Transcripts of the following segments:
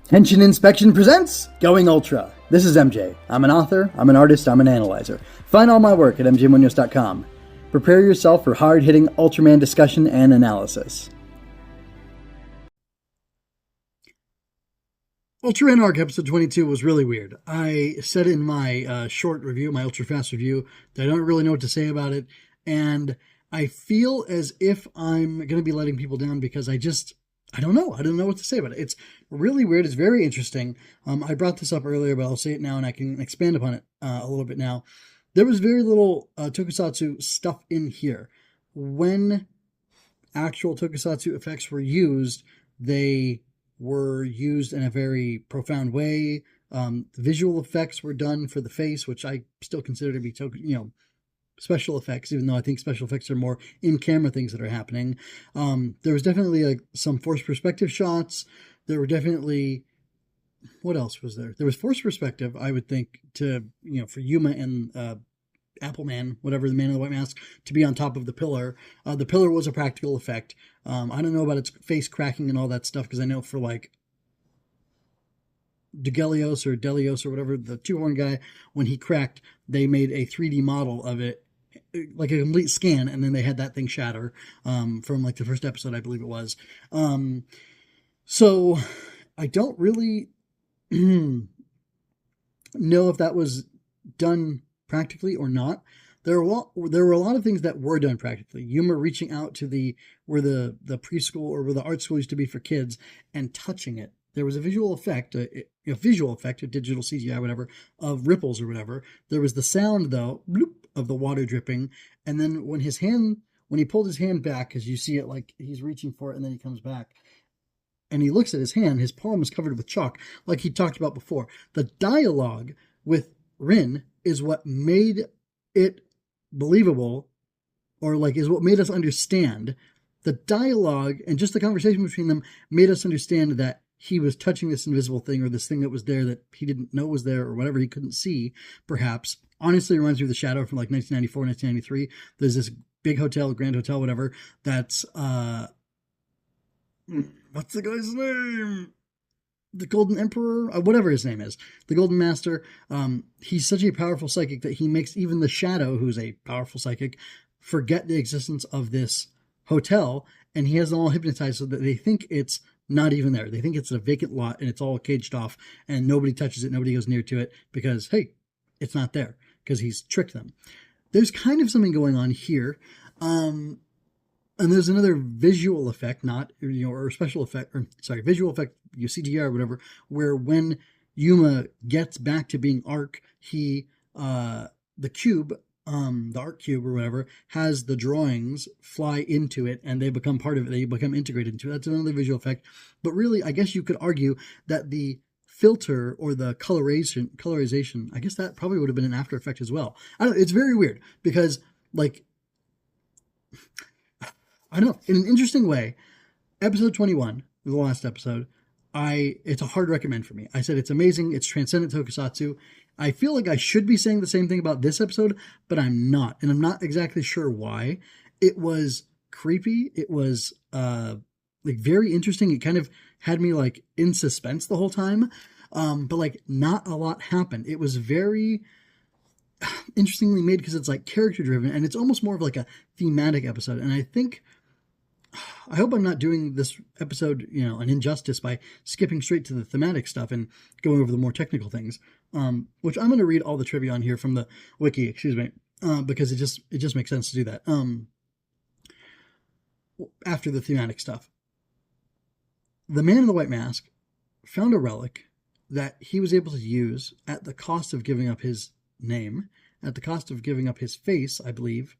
Henshin Inspection presents Going Ultra. This is MJ. I'm an author, I'm an artist, I'm an analyzer. Find all my work at mjmunoz.com. Prepare yourself for hard-hitting Ultraman discussion and analysis. Ultraman Arc episode 22 was really weird. I said in my short review, my ultra fast review, that I don't really know what to say about it, and I feel as if I'm going to be letting people down because I don't know. I don't know what to say about it. It's really weird. It's very interesting. I brought this up earlier, but I'll say it now and I can expand upon it a little bit now. There was very little Tokusatsu stuff in here. When actual Tokusatsu effects were used, they were used in a very profound way. The visual effects were done for the face, which I still consider to be special effects, even though I think special effects are more in-camera things that are happening. There was definitely some forced perspective shots. There were definitely... What else was there? There was forced perspective, I would think, for Yuma and Appleman, whatever, the man in the white mask, to be on top of the pillar. The pillar was a practical effect. I don't know about its face cracking and all that stuff, because I know for Degelios or Delios or whatever, the two-horn guy, when he cracked, they made a 3D model of it, like a complete scan, and then they had that thing shatter from the first episode, I believe it was. So I don't really know if that was done practically or not. There were a lot of things that were done practically. Yuma reaching out to where the preschool or where the art school used to be for kids and touching it. There was a visual effect, a digital CGI, whatever, of ripples or whatever. There was the sound, though, bloop, of the water dripping. And then when he pulled his hand back, because you see it like he's reaching for it and then he comes back, and he looks at his hand, his palm is covered with chalk, like he talked about before. The dialogue with Rin is what made it believable, or is what made us understand. The dialogue and just the conversation between them made us understand that he was touching this invisible thing, or this thing that was there that he didn't know was there, or whatever he couldn't see, perhaps. Honestly, it reminds me of The Shadow from 1994, 1993. There's this big hotel, Grand Hotel, whatever, that's, what's the guy's name? The Golden Emperor? Whatever his name is. The Golden Master. He's such a powerful psychic that he makes even the Shadow, who's a powerful psychic, forget the existence of this hotel, and he has them all hypnotized so that they think it's not even there. They think it's a vacant lot and it's all caged off and nobody touches it, nobody goes near to it because, hey, it's not there, because he's tricked them. There's kind of something going on here. And there's another visual effect, or special effect, visual effect, CGI or whatever, where when Yuma gets back to being Arc, the cube, the Arc cube or whatever, has the drawings fly into it and they become part of it. They become integrated into it. That's another visual effect. But really, I guess you could argue that the filter or the colorization, I guess that probably would have been an After Effect as well. I don't know, it's very weird because, I don't know, in an interesting way, episode 21, the last episode, it's a hard recommend for me. I said it's amazing, it's transcendent Tokusatsu. I feel like I should be saying the same thing about this episode, but I'm not, and I'm not exactly sure why. It was creepy, it was very interesting. It kind of had me in suspense the whole time, but not a lot happened. It was very interestingly made because it's character driven, and it's almost more of a thematic episode. And I hope I'm not doing this episode, an injustice by skipping straight to the thematic stuff and going over the more technical things, which I'm going to read all the trivia on here from the wiki, because it just makes sense to do that after the thematic stuff. The man in the white mask found a relic that he was able to use at the cost of giving up his name, at the cost of giving up his face, I believe.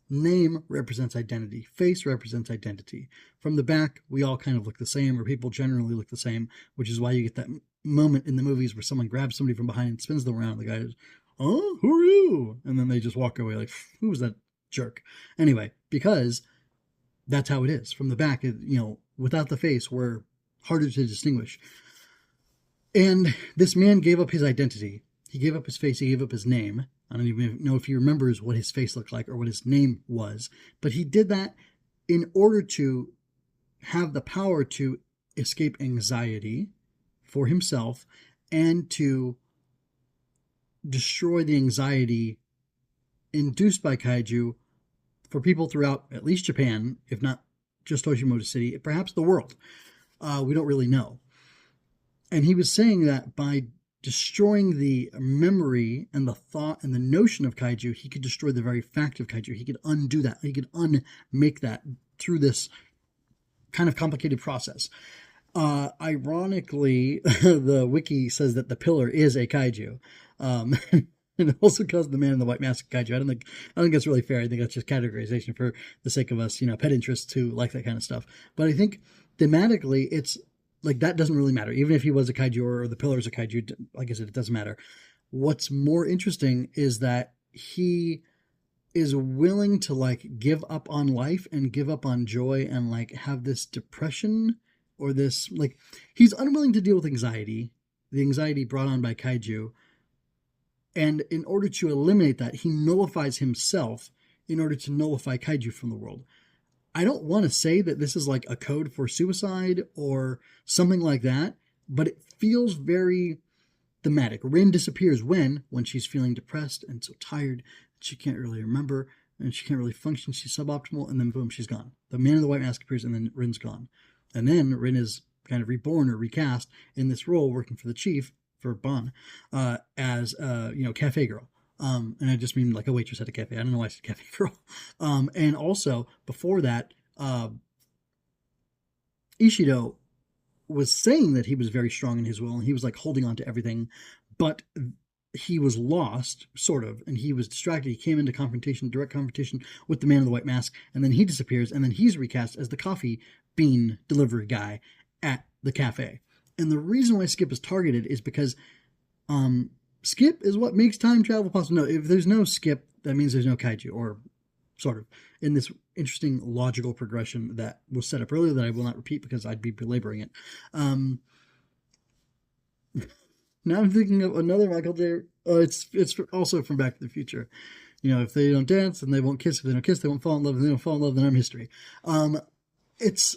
Name represents identity. Face represents identity. From the back, we all kind of look the same, or people generally look the same, which is why you get that moment in the movies where someone grabs somebody from behind and spins them around. The guy is, "Oh, who are you?" And then they just walk away who was that jerk? Anyway, because that's how it is. From the back, without the face, we're harder to distinguish. And this man gave up his identity. He gave up his face. He gave up his name. I don't even know if he remembers what his face looked like or what his name was. But he did that in order to have the power to escape anxiety for himself and to destroy the anxiety induced by kaiju for people throughout at least Japan, if not just Hoshimoto City, perhaps the world. We don't really know. And he was saying that by destroying the memory and the thought and the notion of kaiju, he could destroy the very fact of kaiju. He could undo that. He could unmake that through this kind of complicated process. Ironically, the wiki says that the pillar is a kaiju. And it also calls the man in the white mask kaiju. I don't think that's really fair. I think that's just categorization for the sake of us, pet interests who like that kind of stuff. But I think thematically, it's like that doesn't really matter. Even if he was a kaiju or the pillar is a kaiju, like I said, it doesn't matter. What's more interesting is that he is willing to like give up on life and give up on joy and like have this depression or this like he's unwilling to deal with anxiety, the anxiety brought on by kaiju. And in order to eliminate that, he nullifies himself in order to nullify kaiju from the world. I don't want to say that this is like a code for suicide or something like that, but it feels very thematic. Rin disappears when she's feeling depressed and so tired that she can't really remember and she can't really function. She's suboptimal, and then boom, she's gone. The man in the white mask appears, and then Rin's gone. And then Rin is kind of reborn or recast in this role, working for the chief, for Bon, as cafe girl. And I just mean like a waitress at a cafe. I don't know why I said cafe girl. And also before that, Ishido was saying that he was very strong in his will and he was like holding on to everything, but he was lost, sort of, and he was distracted. He came into direct confrontation with the man in the white mask, and then he disappears, and then he's recast as the coffee bean delivery guy at the cafe. And the reason why Skip is targeted is because Skip is what makes time travel possible. No, if there's no Skip, that means there's no kaiju, or sort of, in this interesting logical progression that was set up earlier that I will not repeat because I'd be belaboring it. Now I'm thinking of another Michael J. It's also from Back to the Future. If they don't dance, then they won't kiss. If they don't kiss, they won't fall in love. If they don't fall in love, then I'm history. It's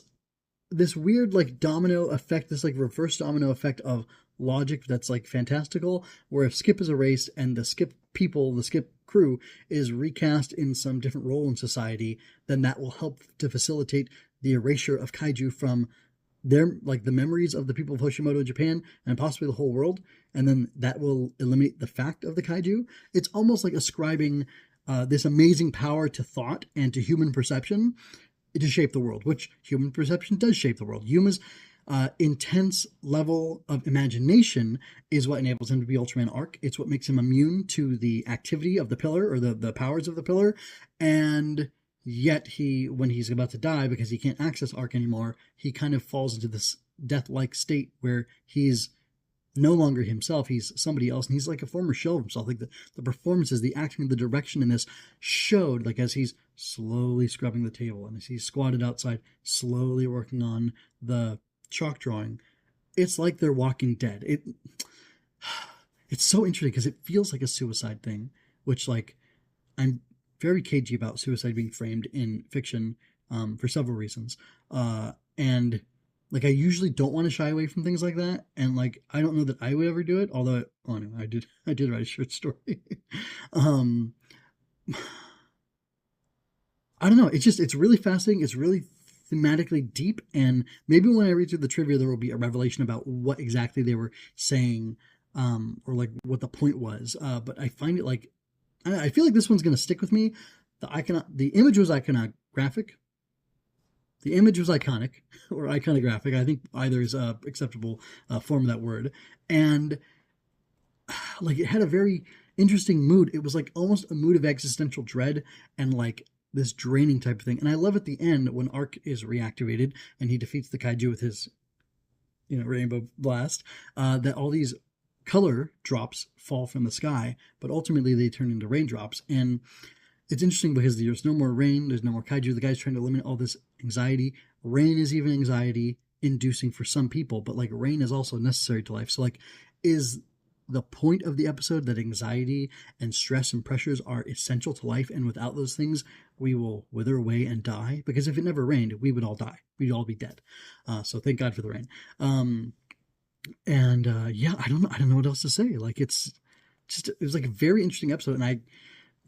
this weird like domino effect, this like reverse domino effect of logic that's like fantastical, where if Skip is erased and the Skip people, the Skip crew is recast in some different role in society, then that will help to facilitate the erasure of kaiju from their like the memories of the people of Hoshimoto, Japan, and possibly the whole world, and then that will eliminate the fact of the kaiju. It's almost like ascribing this amazing power to thought and to human perception to shape the world, which human perception does shape the world. Yuma's intense level of imagination is what enables him to be Ultraman Arc. It's what makes him immune to the activity of the pillar or the powers of the pillar. And yet when he's about to die because he can't access Arc anymore, he kind of falls into this death-like state where he's no longer himself, he's somebody else, and he's like a former shell of himself. Like the performances, the acting, the direction in this showed, like as he's slowly scrubbing the table and as he's squatted outside, slowly working on the chalk drawing, it's like they're Walking Dead. It's so interesting because it feels like a suicide thing, which like I'm very cagey about suicide being framed in fiction for several reasons. And like I usually don't want to shy away from things like that, and like I don't know that I would ever do it. Although, anyway, I did write a short story. I don't know. It's really fascinating. It's really thematically deep, and maybe when I read through the trivia, there will be a revelation about what exactly they were saying, or like what the point was. But I find it like I feel like this one's going to stick with me. The image was iconographic. The image was iconic or iconographic. I think either is a acceptable form of that word. And like it had a very interesting mood. It was like almost a mood of existential dread and like this draining type of thing. And I love at the end when Arc is reactivated and he defeats the kaiju with his rainbow blast, that all these color drops fall from the sky, but ultimately they turn into raindrops. And it's interesting because there's no more rain, there's no more kaiju. The guy's trying to eliminate all this anxiety. Rain is even anxiety inducing for some people, but like rain is also necessary to life. So like, is the point of the episode that anxiety and stress and pressures are essential to life, and without those things, we will wither away and die? Because if it never rained, we would all die. We'd all be dead. So thank God for the rain. And yeah, I don't know what else to say. Like it was like a very interesting episode, and I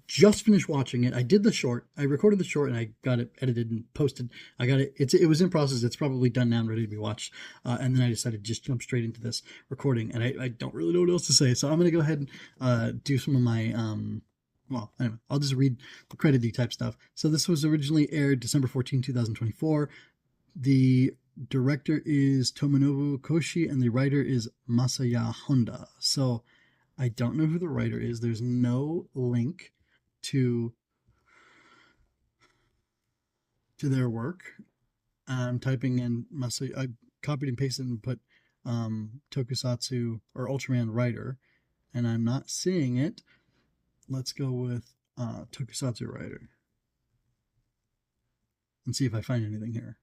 just finished watching it. I did the short. I recorded the short and I got it edited and posted. I got it. It was in process. It's probably done now and ready to be watched. And then I decided to just jump straight into this recording. And I don't really know what else to say. So I'm going to go ahead and do some of my. Well, anyway, I'll just read the credity type stuff. So this was originally aired December 14, 2024. The director is Tomonobu Koshi and the writer is Masaya Honda. So I don't know who the writer is. There's no link to their work. I'm typing in Masaya. I copied and pasted and put Tokusatsu or Ultraman writer, and I'm not seeing it. Let's go with Tokusatsu writer and see if I find anything here.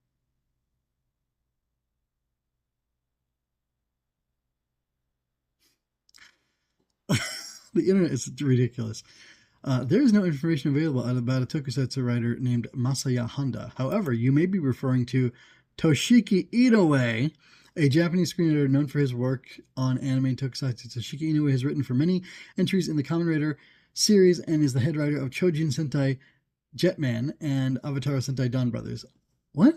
The internet is ridiculous. There is no information available about a tokusatsu writer named Masaya Honda. However, you may be referring to Toshiki Inoue, a Japanese screenwriter known for his work on anime and tokusatsu. Toshiki Inoue has written for many entries in the Kamen Rider series and is the head writer of Chojin Sentai Jetman and Avatar Sentai Dawn Brothers. What?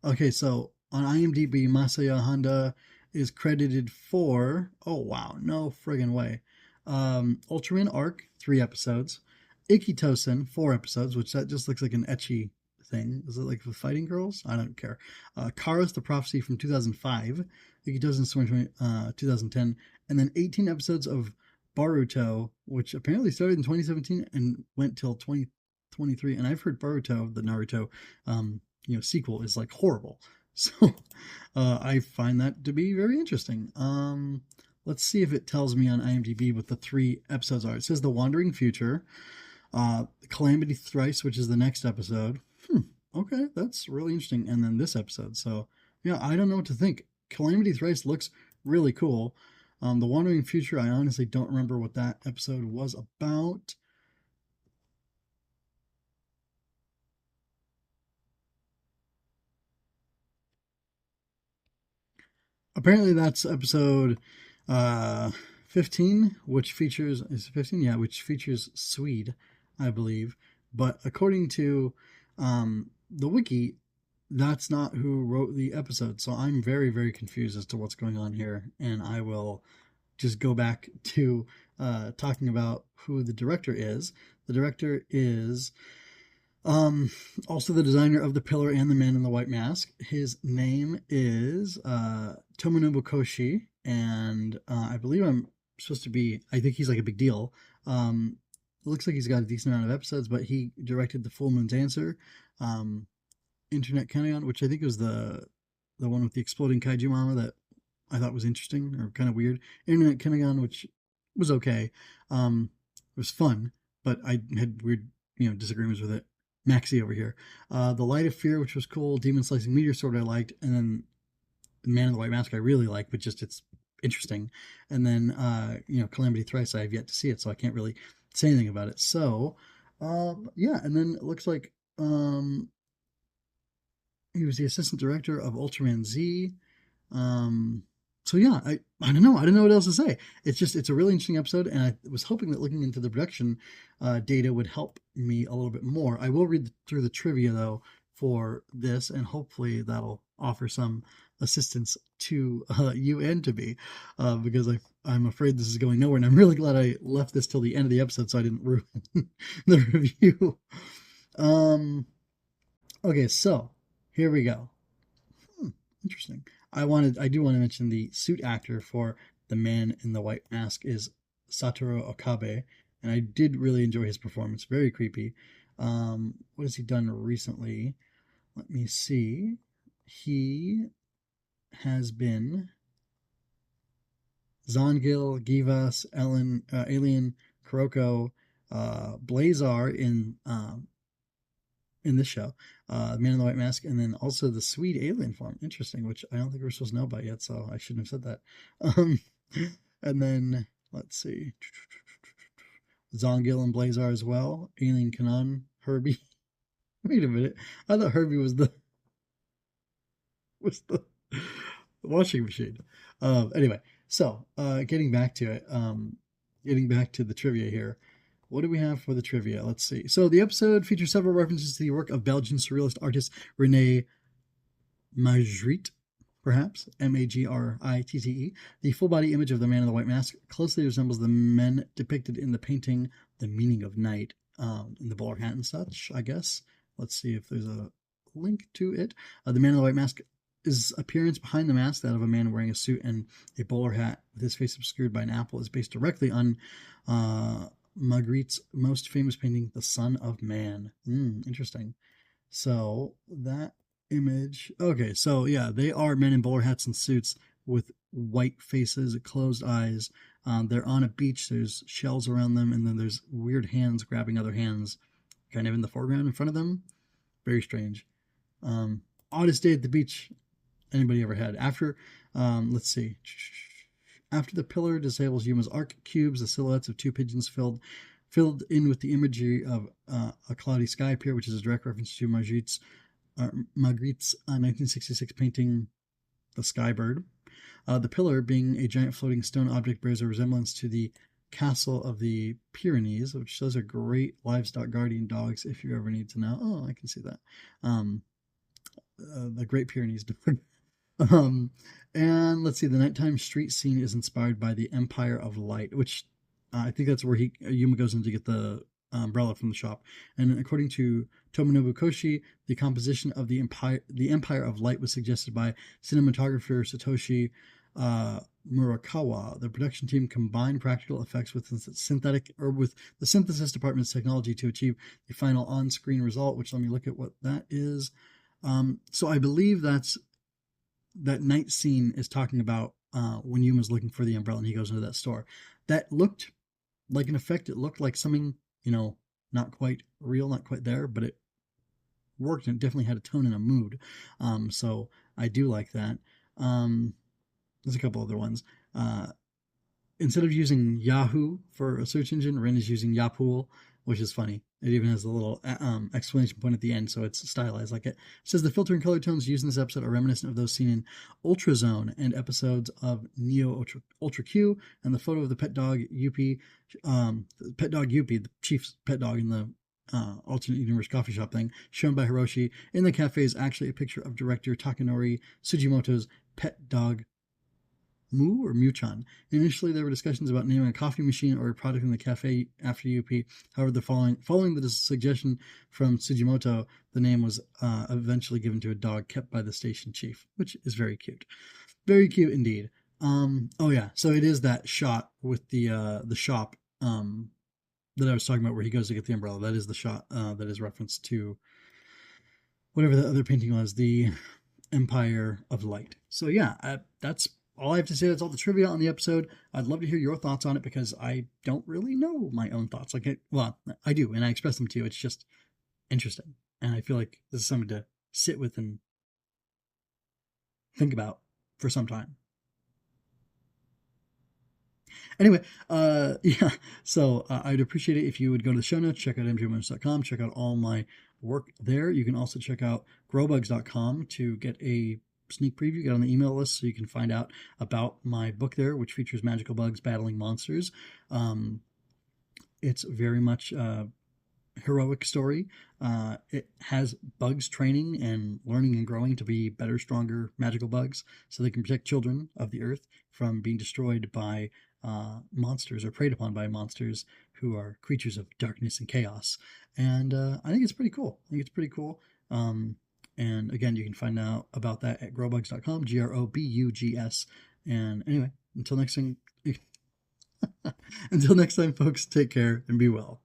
Okay, so on IMDb, Masaya Honda is credited for. Oh wow, no friggin' way. Ultraman Arc, 3 episodes. Ikitosen, 4 episodes, which that just looks like an etchy thing. Is it like for fighting girls? I don't care. Kara's The Prophecy from 2005. Ikitosen's 2010. And then 18 episodes of Baruto, which apparently started in 2017 and went till 2023. And I've heard Baruto, the Naruto sequel, is like horrible. So I find that to be very interesting. Let's see if it tells me on IMDb what the 3 episodes are. It says The Wandering Future, Calamity Thrice, which is the next episode. Okay, that's really interesting. And then this episode. So yeah, I don't know what to think. Calamity Thrice looks really cool. The Wandering Future, I honestly don't remember what that episode was about. Apparently that's episode uh 15, which features is 15, yeah, which features Swede, I believe. But according to the wiki, that's not who wrote the episode. So I'm very, very confused as to what's going on here, and I will just go back to talking about who the director is. The director is also the designer of The Pillar and The Man in the White Mask. His name is Tomonobu Koshi, and I believe I'm supposed to be. I think he's like a big deal. It looks like he's got a decent amount of episodes, but he directed The Full Moon's Answer, Internet Kennegon, which I think was the one with the exploding kaiju mama that I thought was interesting or kind of weird. Internet Kennegon, which was okay. It was fun, but I had weird disagreements with it. Maxie over here. The Light of Fear, which was cool. Demon Slicing Meteor Sword I liked, and then The Man in the White Mask I really like, but just it's interesting. And then Calamity Thrice I have yet to see it, so I can't really say anything about it. So yeah, and then it looks like he was the assistant director of Ultraman Z. Um, so yeah, I don't know. I don't know what else to say. It's a really interesting episode, and I was hoping that looking into the production data would help me a little bit more. I will read through the trivia though for this, and hopefully that'll offer some assistance to you and to me, because I'm afraid this is going nowhere, and I'm really glad I left this till the end of the episode so I didn't ruin the review. Okay, so here we go. Interesting. I do want to mention the suit actor for the Man in the White Mask is Satoru Okabe, and I did really enjoy his performance. Very creepy. What has he done recently? Let me see. He has been Zangil, Givas, Alien, Kuroko, Blazar in this show, Man in the White Mask, and then also the Swede alien form. Interesting, which I don't think we're supposed to know about yet, so I shouldn't have said that. And then let's see, Zongil and Blazar as well. Alien Kanan, Herbie. Wait a minute, I thought Herbie was the Washing machine. Anyway, so getting back to it, getting back to the trivia here. What do we have for the trivia? Let's see. So the episode features several references to the work of Belgian surrealist artist Rene Magritte, perhaps Magritte. The full body image of the man in the white mask closely resembles the men depicted in the painting The Meaning of Night, in the bowler hat and such, I guess. Let's see if there's a link to it. The man in the white mask is appearance behind the mask, that of a man wearing a suit and a bowler hat with his face obscured by an apple, is based directly on Magritte's most famous painting, The Son of Man. Interesting. So that image. Okay, so yeah, they are men in bowler hats and suits with white faces, closed eyes. They're on a beach. There's shells around them, and then there's weird hands grabbing other hands, kind of in the foreground in front of them. Very strange. Oddest day at the beach anybody ever had. After, let's see. After the pillar disables Yuma's arc cubes, the silhouettes of two pigeons filled in with the imagery of a cloudy sky appear, which is a direct reference to Magritte's 1966 painting, The Skybird. The pillar, being a giant floating stone object, bears a resemblance to the Castle of the Pyrenees, which those are great livestock guardian dogs if you ever need to know. Oh, I can see that. The Great Pyrenees dog. And let's see, the nighttime street scene is inspired by the Empire of Light, which I think that's where Yuma goes in to get the umbrella from the shop. And according to Tomonobu Koshi, the composition of the Empire of Light was suggested by cinematographer Satoshi Murakawa. The production team combined practical effects with the synthesis department's technology to achieve the final on-screen result, which, let me look at what that is. So I believe that night scene is talking about when Yuma's looking for the umbrella and he goes into that store. That looked like an effect. It looked like something, not quite real, not quite there, but it worked and it definitely had a tone and a mood. So I do like that. There's a couple other ones. Instead of using Yahoo for a search engine, Ren is using Yapool, which is funny. It even has a little exclamation point at the end, so it's stylized like it. It says the filter and color tones used in this episode are reminiscent of those seen in Ultrazone and episodes of Neo Ultra Q, and the photo of the pet dog Yuppie, the chief's pet dog in the alternate universe coffee shop thing, shown by Hiroshi in the cafe, is actually a picture of director Takanori Tsujimoto's pet dog Mu or Muchan. Initially, there were discussions about naming a coffee machine or a product in the cafe after UP. However, following the suggestion from Tsujimoto, the name was eventually given to a dog kept by the station chief, which is very cute. Very cute indeed. Oh yeah, so it is that shot with the shop that I was talking about where he goes to get the umbrella. That is the shot that is referenced to whatever the other painting was, the Empire of Light. So yeah, that's all I have to say. That's all the trivia on the episode. I'd love to hear your thoughts on it because I don't really know my own thoughts. I do, and I express them to you. It's just interesting, and I feel like this is something to sit with and think about for some time. Anyway, yeah, so I'd appreciate it if you would go to the show notes, check out mjmoments.com, check out all my work there. You can also check out growbugs.com to get a sneak preview, get on the email list so you can find out about my book there, which features magical bugs battling monsters. It's very much heroic story. It has bugs training and learning and growing to be better, stronger magical bugs so they can protect children of the earth from being destroyed by monsters or preyed upon by monsters who are creatures of darkness and chaos. And I think it's pretty cool. And again, you can find out about that at growbugs.com, GROBUGS. And anyway, until next time, folks, take care and be well.